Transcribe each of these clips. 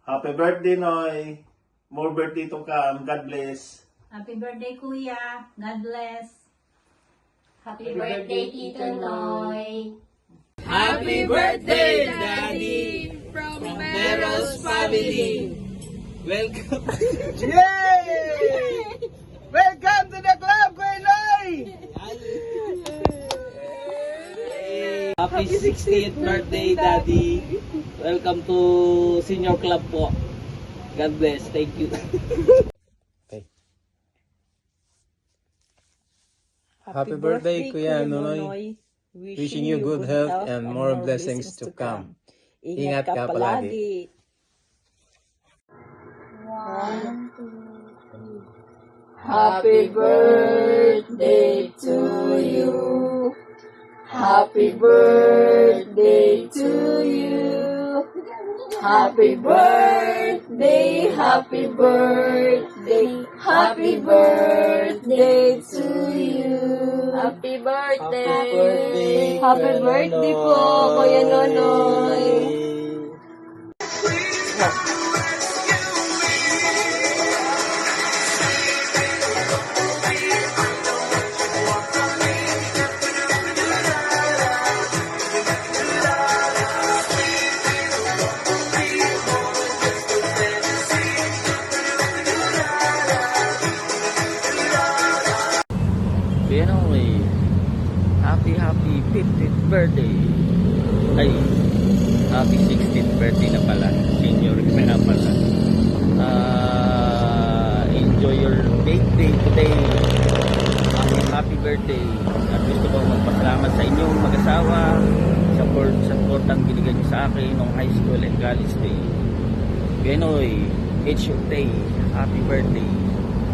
Happy birthday, Noy. More birthday to come. God bless. Happy birthday, Kuya. God bless. Happy birthday, Tito Noy. Happy birthday, Daddy! From Meros family! Welcome! Yay! Welcome to the club, Kuya Noy! Happy 60th birthday, Daddy! Welcome to Senior Club po. God bless. Thank you. Happy birthday, Kuya Nonoy. Wishing you good health and more blessings to come. Ingat ka palagi. Happy birthday to you. Happy birthday to you. Happy birthday, happy birthday, happy birthday to you. Happy birthday. Happy birthday po, Kuya Nonoy. Benoy, happy 50th birthday. Ay, happy 16th birthday na pala. Senior ka na pala. Enjoy your big day today. Happy birthday. At gusto ko magpasalamat sa inyong mag-asawa sa supportang binigay niyo sa akin nung high school and college day. Benoy, it's your day. Happy birthday.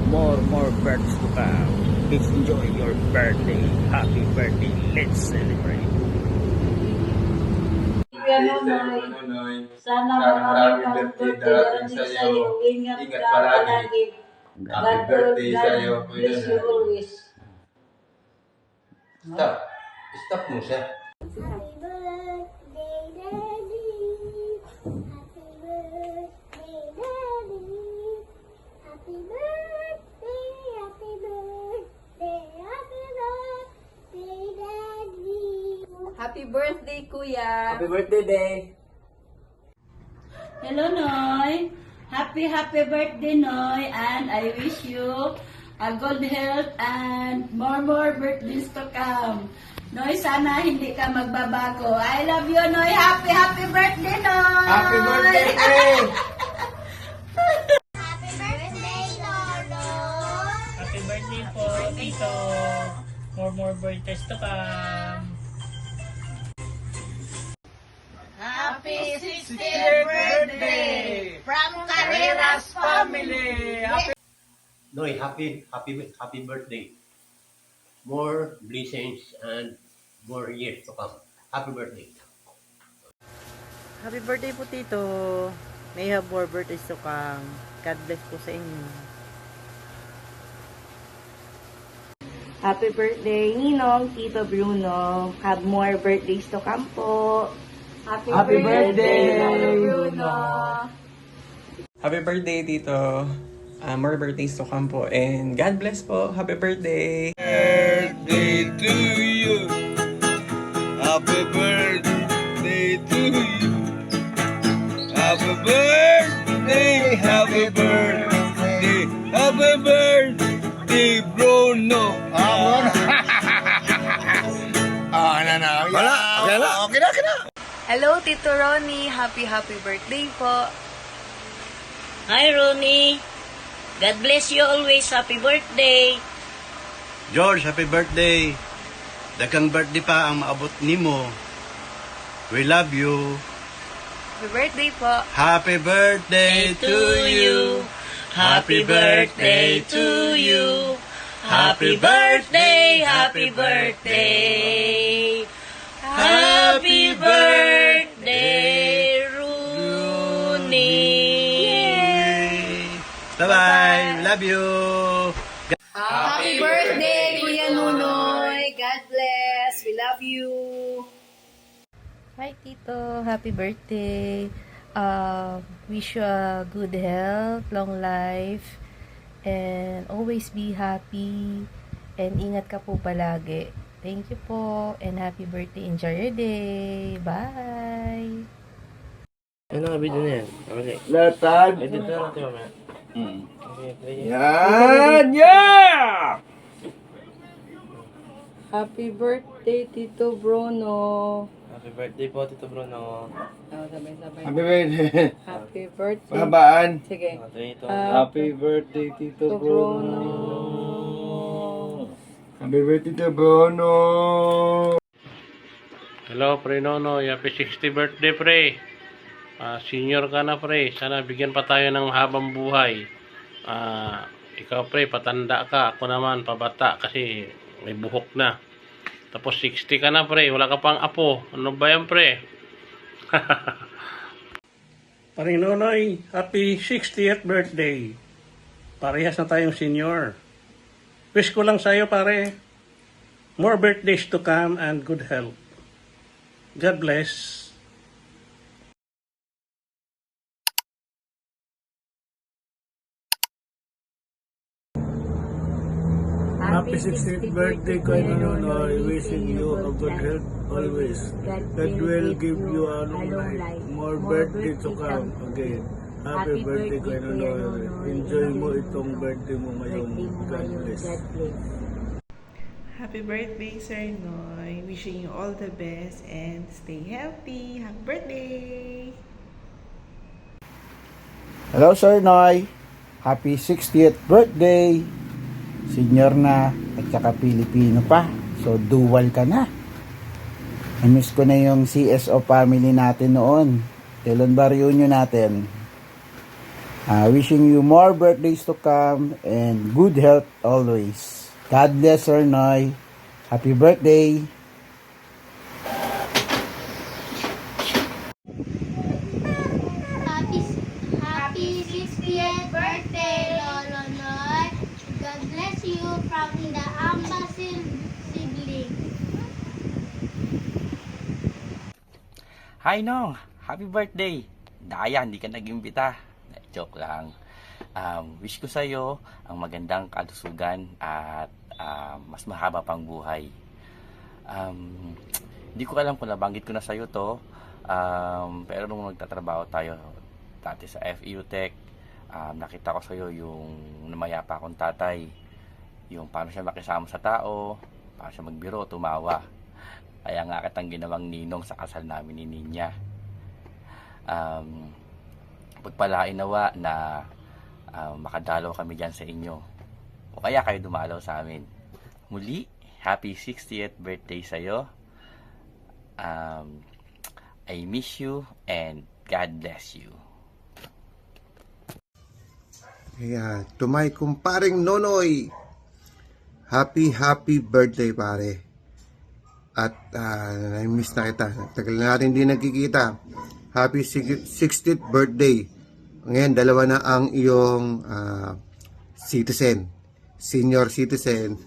More birthdays to come. Please enjoy your birthday. Happy birthday. Let's celebrate. Kuya Nonoy, sana marami pang birthday darating sa'yo. Ingat ka palagi. Happy birthday sa'yo, Kuya Bless you Nonoy. always. Stop mo siya. Happy birthday, Daddy. Happy birthday, Daddy. Happy birthday, happy birthday, happy birthday, Daddy. Happy birthday, Kuya. Happy birthday day. Hello, Noy. Happy birthday, Noy. And I wish you a good health and more birthdays to come. Noy, sana hindi ka magbabago. I love you, Noy. Happy birthday, Noy. Happy birthday day. Happy birthday, Lolo. Happy birthday po, Tito. More birthdays to come. Happy 60th birthday from Carreras family. Noy, happy birthday. More blessings and more years to come. Happy birthday. Happy birthday po, Tito. May have more birthdays to come. God bless po sa inyo. Happy birthday, Ninong, Tito Bruno. Have more birthdays to come po. Happy birthday, Bruno. Happy birthday, Tito. More birthdays to come po. And God bless po. Happy birthday. Birthday to you. Happy birthday to you. Happy birthday, happy birthday, happy birthday, Bruno. Okay na. Hello, Tito Ronnie. Happy birthday po. Hi, Ronnie. God bless you always. Happy birthday. George, happy birthday. Daghang birthday pa ang maabot nimo. We love you. Happy birthday po. Happy birthday to you. Happy birthday to you. Happy birthday, happy birthday. Happy birthday, Rooney. Bye-bye. Love you. Happy birthday, Kuya Nonoy. God bless. We love you. Hi, Tito. Happy birthday. Wish you a good health, long life, and always be happy. And ingat ka po palagi. Thank you po, and happy birthday. Enjoy your day. Bye! Ano nga video na yan? Okay. Latag. Edit na natin mamaya. Yan! Yeah! Happy birthday, Tito Bruno. Happy birthday po, Tito Bruno. Sabay-sabay. Happy birthday. Happy birthday. Babaan. Sige. Happy birthday, Tito Bruno. Happy birthday, Tito Bruno. Hello, Pre Nonoy. Happy 60th birthday, Pre. Senior ka na, Pre. Sana bigyan pa tayo ng mahabang buhay. Ikaw, Pre, patanda ka. Ako naman, pabata kasi may buhok na. Tapos 60 ka na, Pre. Wala ka pang apo. Ano ba yan, Pre? Pre Nonoy, happy 60th birthday. Parehas na tayong senior. Wish ko lang sa'yo, pare. More birthdays to come and good health. God bless. Happy 60th birthday, Kuya Nonoy. Wishing you a good health always. That will give you a long life. More birthday to come again. Happy birthday, Kuya Nonoy. Enjoy mo itong birthday mo ngayon. God bless. Happy birthday, Sir Noy. Wishing you all the best and stay healthy. Happy birthday! Hello, Sir Noy. Happy 60th birthday. Senior na at saka Pilipino pa. So, dual ka na. I-miss ko na yung CSO family natin noon. Kailan ba reunion natin? Wishing you more birthdays to come and good health always. God bless, Sir Noy. Happy birthday. Happy 60th birthday, Lolo Noy. God bless you from the Amba sibling. Hi Nong, happy birthday. Daya, hindi ka nag-imbita. Joke lang. Wish ko sa'yo ang magandang kalusugan at mas mahaba pang buhay. Hindi ko alam kung nabanggit ko na sa'yo to, pero nung nagtatrabaho tayo dati sa FEU Tech, nakita ko sa'yo yung namayapa akong tatay, yung paano siya makisama sa tao, paano siya magbiro, tumawa. Kaya nga kitang ginawang ninong sa kasal namin ni Ninya. Pagpalain nawa na makadalaw kami dyan sa inyo, o kaya kayo dumalaw sa amin. Muli, happy 60th birthday sa'yo. I miss you and God bless you. Yeah, to my kumparing Nonoy, happy birthday, pare. At I-miss na kita. Tagal na natin hindi nagkikita. Happy 60th birthday. Ngayon, dalawa na ang iyong citizen. Senior citizen.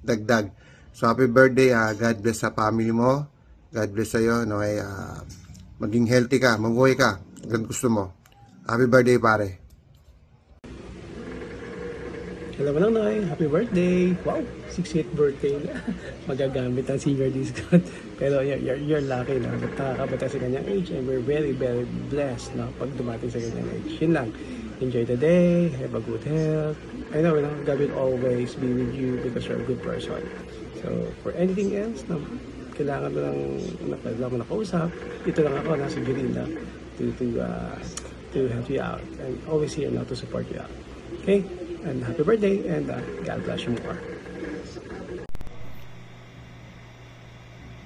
Dagdag. So, happy birthday. God bless sa family mo. God bless sa'yo. No, maging healthy ka. Mabuhay ka. Ganun gusto mo. Happy birthday, pare. Hello Nonoy, happy birthday. Wow, 60th birthday na. Magagamit ang senior discount. Pero you're lucky na. Nakakabata sa kanyang age and we're very, very blessed na pag dumating sa kanyang age. Yun lang. Enjoy the day, have a good health. I know, God will always be with you because you're a good person. So, for anything else na kailangan mo lang nakausap, ito lang ako, nasa gilid na to help you out. And always here now to support you out. Okay? And happy birthday and God bless you more.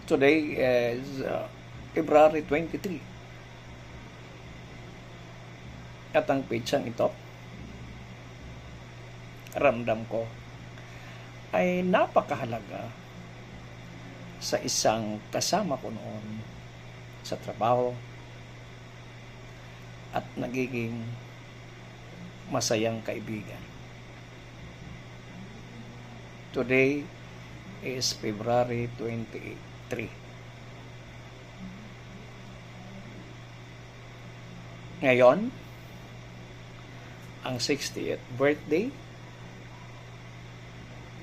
Today is February 23. At ang pitsang ito, ramdam ko, ay napakahalaga sa isang kasama ko noon sa trabaho at nagiging masayang kaibigan. Today is February 23. Ngayon, ang 60th birthday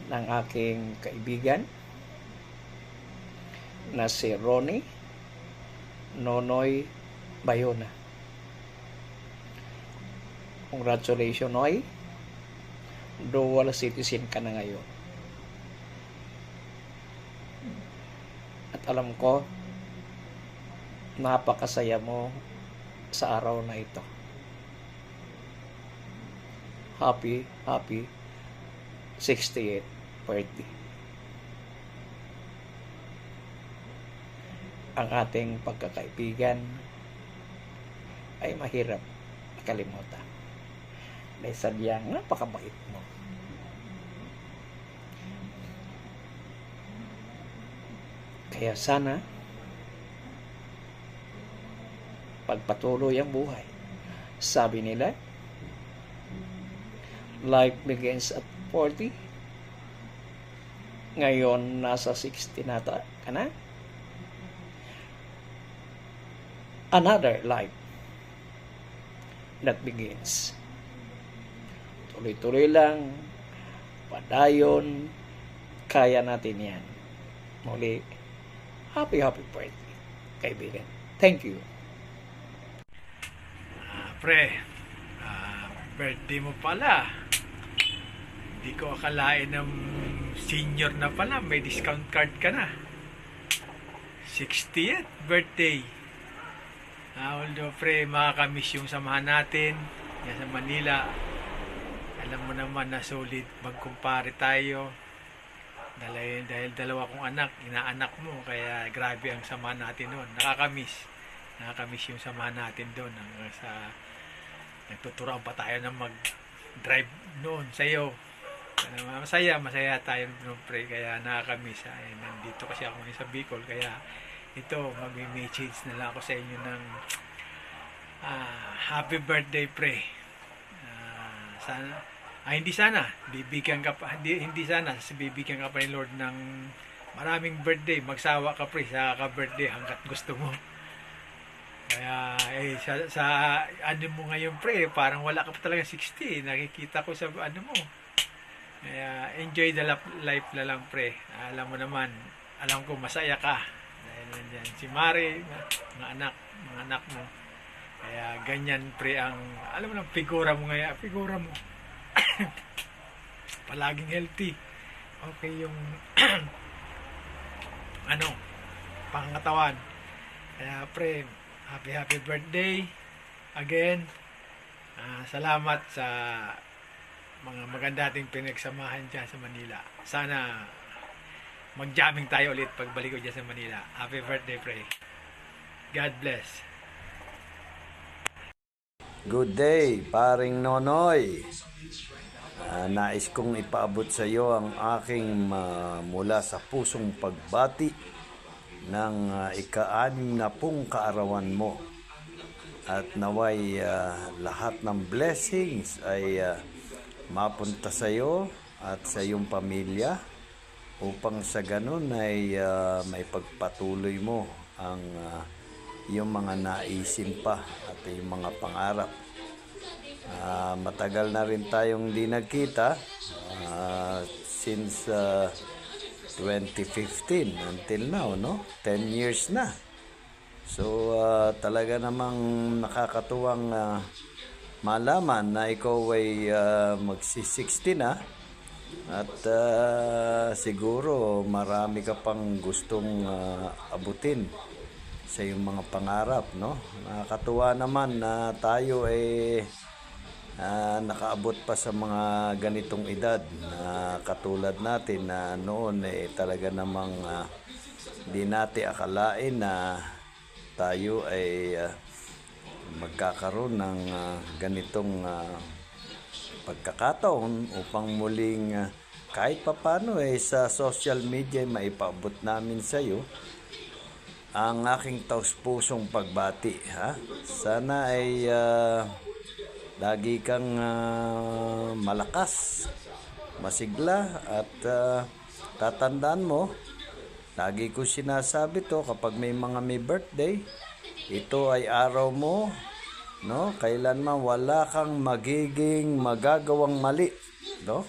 ng aking kaibigan na si Ronnie Nonoy Bayona. Congratulations, Noy. Dual citizen ka na ngayon. At alam ko, napakasaya mo sa araw na ito. Happy 68th birthday. Ang ating pagkakaibigan ay mahirap makalimutan. Dahil sadyang napakabait mo. Kaya sana pagpatuloy ang buhay. Sabi nila, life begins at 40. Ngayon, nasa 60 nata ka na. Another life that begins. Tuloy-tuloy lang, padayon, kaya natin yan. Muli, happy birthday, kaibigan. Thank you. Pre, birthday mo pala. Hindi ko akalain ng senior na pala, may discount card ka na. 60th birthday. Although pre, makakamiss yung samahan natin yan sa Manila. Alam mo naman na solid magkumpare tayo. Dahil dalawa kong anak, inaanak mo, kaya grabe ang samahan natin noon. Nakakamiss yung samahan natin doon. Nagtuturoan pa tayo na mag-drive noon sa'yo. Masaya tayo noon, pre, kaya nakakamiss. Nandito kasi ako ngayon sa Bicol, kaya ito, mag-message na lang ako sa inyo ng happy birthday, pre. Bibigyan ka pa ni Lord ng maraming birthday. Magsawa ka, pre, sa ka-birthday hanggat gusto mo. Kaya sa ano mo ngayon, pre, parang wala ka pa talaga 60. Nakikita ko sa ano mo. Kaya enjoy the life na lang, pre. Alam mo naman, alam ko masaya ka dahil nandiyan si Mari, mga anak mo. Kaya ganyan, pre, ang alam mo lang, figura mo palaging healthy. Okay yung pangangatawan. Kaya, pre, happy birthday again. Salamat sa mga maganda ating pinagsamahan dyan sa Manila. Sana mag-jamming tayo ulit pagbalik ko dyan sa Manila. Happy birthday, pre. God bless. Good day, paring Nonoy. Nais kong ipaabot sa iyo ang aking mula sa pusong pagbati ng ika-60 kaarawan mo. At naway lahat ng blessings ay mapunta sa iyo at sa iyong pamilya upang sa ganun ay may pagpatuloy mo ang yung mga naisin pa at yung mga pangarap. Matagal na rin tayong di nagkita since 2015 until now, no? 10 years na. So talaga namang nakakatuwang malaman na ikaw ay magsi-60 na at siguro marami ka pang gustong abutin sa iyong mga pangarap, no? Nakakatuwa naman na tayo ay nakaabot pa sa mga ganitong edad na katulad natin na noon talaga namang di natin akalain na tayo ay magkakaroon ng ganitong pagkakataon upang muling kahit papano sa social media maipaabot namin sa iyo ang aking taus-pusong pagbati, ha? Sana ay lagi kang malakas, masigla at tatandaan mo, lagi ko sinasabi to kapag may birthday, ito ay araw mo no? Kailanman wala kang magagawang mali, no?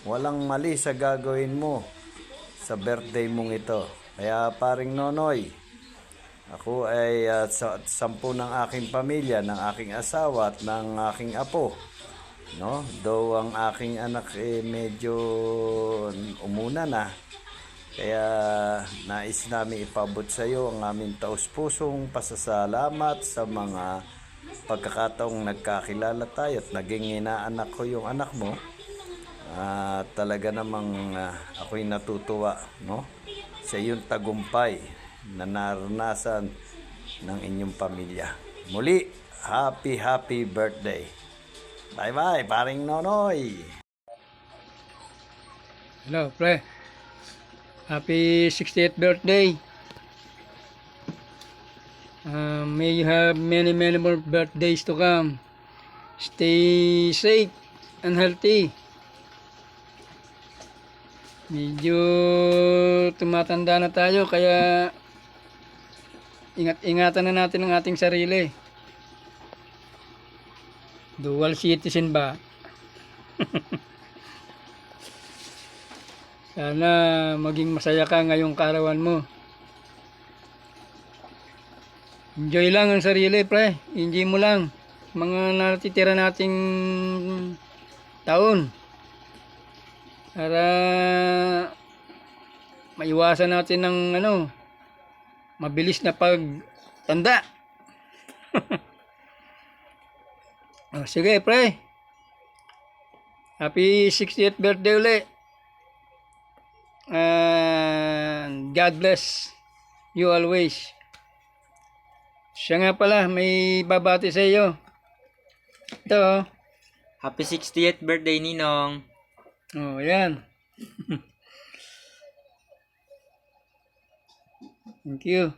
Walang mali sa gagawin mo sa birthday mong ito. Kaya paring Nonoy, ako ay sa 10 ng aking pamilya, ng aking asawa at ng aking apo, no? Though ang aking anak medyo umuna na, kaya nais namin ipabot sa iyo ang aming taus-pusong pasasalamat sa mga pagkakataong nagkakilala tayo at naging inaanak ko yung anak mo. Talaga namang ako'y natutuwa, no? Sa iyong tagumpay na naranasan ng inyong pamilya. Muli, happy birthday. Bye-bye, paring Nonoy. Hello, pre. Happy 60th birthday. May you have many more birthdays to come. Stay safe and healthy. Medyo tumatanda na tayo, kaya ingatan na natin ang ating sarili. Dual citizen ba? Sana maging masaya ka ngayong karawan mo. Enjoy lang ang sarili, pre. Enjoy mo lang mga natitira nating taon. Para maiwasan natin ng mabilis na pagtanda. Sige, pre. Happy 60th birthday ulit. And God bless you always. Siya nga pala, may babati sa iyo. Ito. Happy 60th birthday, Ninong. Oh, yan. Thank you.